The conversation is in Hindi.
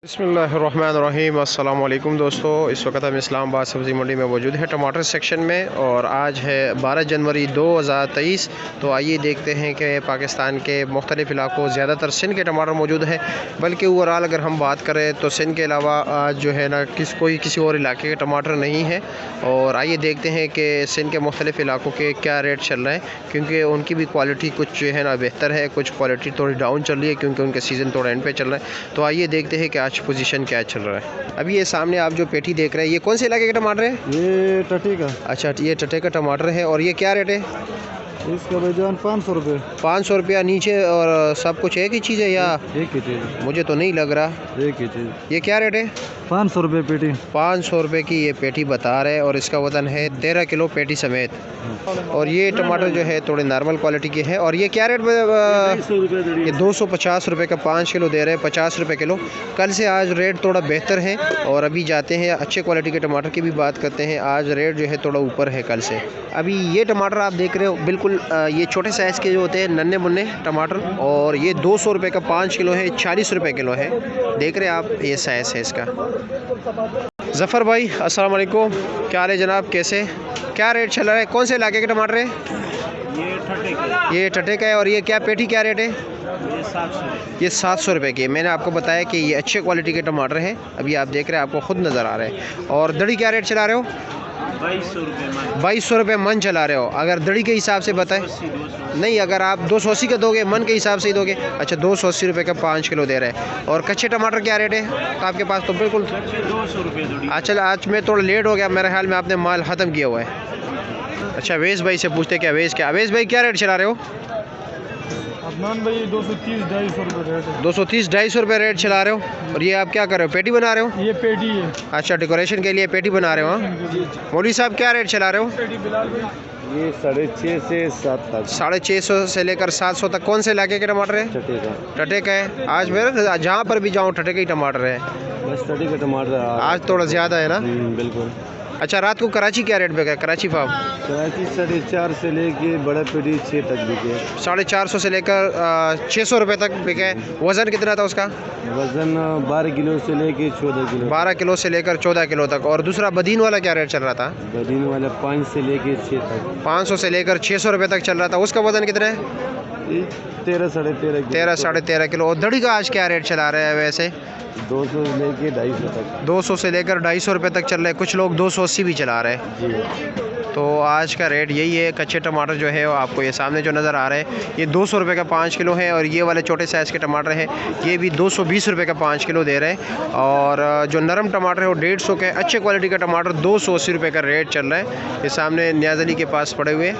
बिस्मिल्लाहिर्रहमानिर्रहीम। अस्सलाम वालेकुम दोस्तों, इस वक्त हम इस्लामाबाद सब्ज़ी मंडी में मौजूद है टमाटर सेक्शन में और आज है 12 जनवरी 2023। तो आइए देखते हैं कि पाकिस्तान के मुख्तलिफ़ इलाकों ज़्यादातर सिंध के टमाटर मौजूद हैं, बल्कि ओवरऑल अगर हम बात करें तो सिंध के अलावा आज जो है ना किसी और इलाके के टमाटर नहीं हैं। और आइए देखते हैं कि सिंध के मुख्तलिफ़ इलाकों के क्या रेट चल रहे हैं, क्योंकि उनकी भी क्वालिटी कुछ जो है ना बेहतर है, कुछ क्वालिटी थोड़ी डाउन चल रही है क्योंकि उनके सीज़न थोड़ा एंड पे चल रहा है। तो आइए देखते हैं कि आज पोजीशन क्या चल रहा है। अभी ये सामने आप जो पेटी देख रहे हैं, ये कौन से इलाके के टमाटर है? ये टटी का। अच्छा, ये टटे का टमाटर है। और ये क्या रेट है इसका भाईजान? 500 रुपये। 500 रुपया नीचे? और सब कुछ एक ही चीज़ है या एक ही चीज़? मुझे तो नहीं लग रहा। एक ही चीज़। ये क्या रेट है? 500 रुपये पेटी। 500 रुपये की ये पेटी बता रहे हैं और इसका वज़न है 13 किलो पेटी समेत। और ये टमाटर जो है थोड़े नॉर्मल क्वालिटी के हैं। और ये क्या रेट? ये 250 रुपये का 5 किलो दे रहे हैं, 50 रुपये किलो। कल से आज रेट थोड़ा बेहतर है। और अभी जाते हैं अच्छे क्वालिटी के टमाटर की भी बात करते हैं। आज रेट जो है थोड़ा ऊपर है कल से। अभी ये टमाटर आप देख रहे हो बिल्कुल ये छोटे साइज़ के जो होते हैं नन्हे मुन्ने टमाटर, और ये 200 रुपये का 5 किलो है, 40 रुपये किलो है। देख रहे हैं आप, ये साइज़ है इसका। ज़फ़र भाई अस्सलाम वालेकुम, क्या हाल है जनाब, कैसे क्या रेट चल रहा है? कौन से इलाके के टमाटर है? ये टटे का है। और ये क्या पेटी क्या रेट है? ये 700 रुपये की है। मैंने आपको बताया कि ये अच्छे क्वालिटी के टमाटर हैं। अभी आप देख रहे हैं, आपको खुद नज़र आ रहे हैं। और दड़ी क्या रेट चला रहे हो? 2200 रुपये मन चला रहे हो। अगर दड़ी के हिसाब से बताएं, नहीं अगर आप 280 का दोगे, मन के हिसाब से ही दोगे। अच्छा, 280 रुपये का 5 किलो दे रहे हैं। और कच्चे टमाटर क्या रेट है आपके पास? तो बिल्कुल 200 रुपये। अच्छा, आज मैं थोड़ा लेट हो गया, मेरे ख्याल में आपने माल ख़त्म किया हुआ है। अच्छा, अवेश भाई से पूछते क्या अवेश भाई क्या रेट चला रहे हो? अदनान भाई 230-250 रुपये रेट है। 230-250 रुपये रेट चला रहे हो। और ये आप क्या कर रहे हो, पेटी बना रहे हो? ये पेटी है। अच्छा, डेकोरेशन के लिए पेटी बना रहे हो। हाँ, मौलवी साहब क्या रेट चला रहे हो? ये 650 से 7 तक। 650 से लेकर 700 तक। कौन से इलाके के टमाटर है? टटी का। टटे का है। आज मेरे जहाँ पर भी जाऊँ टटे के ही टमाटर है। बस टटी का टमाटर आज थोड़ा ज़्यादा है ना? बिल्कुल। अच्छा, रात को कराची क्या रेट पे गया? कराची फार्म कराची 450 से लेके बड़ा पेटी 6 तक बिके। 450 से लेकर 600 रुपये तक बिके। वज़न कितना था उसका? वजन 12 किलो से लेके 14 किलो। 12 किलो से लेकर 14 किलो तक। और दूसरा बदीन वाला क्या रेट चल रहा था? बदीन वाला 5 से लेके 6 तक। 500 से लेकर 600 रुपये तक चल रहा था। उसका वज़न कितना है? 13 साढ़े 13 किलो। और दड़ी का आज क्या रेट चला रहे हैं वैसे? 200 से लेके 250 तक। 200 से लेकर 250 रुपये तक चल रहे हैं। कुछ लोग 280 भी चला रहे हैं। जी। तो आज का रेट यही है। कच्चे टमाटर जो है वो आपको ये सामने जो नज़र आ रहे हैं, ये 200 रुपये का 5 किलो है। और ये वाले छोटे साइज़ के टमाटर हैं, ये भी 220 रुपये का 5 किलो दे रहे हैं। और जो नरम टमाटर है वो 150 के। अच्छे क्वालिटी का टमाटर 280 रुपये का रेट चल रहा है। ये सामने न्याज़ अली के पास पड़े हुए।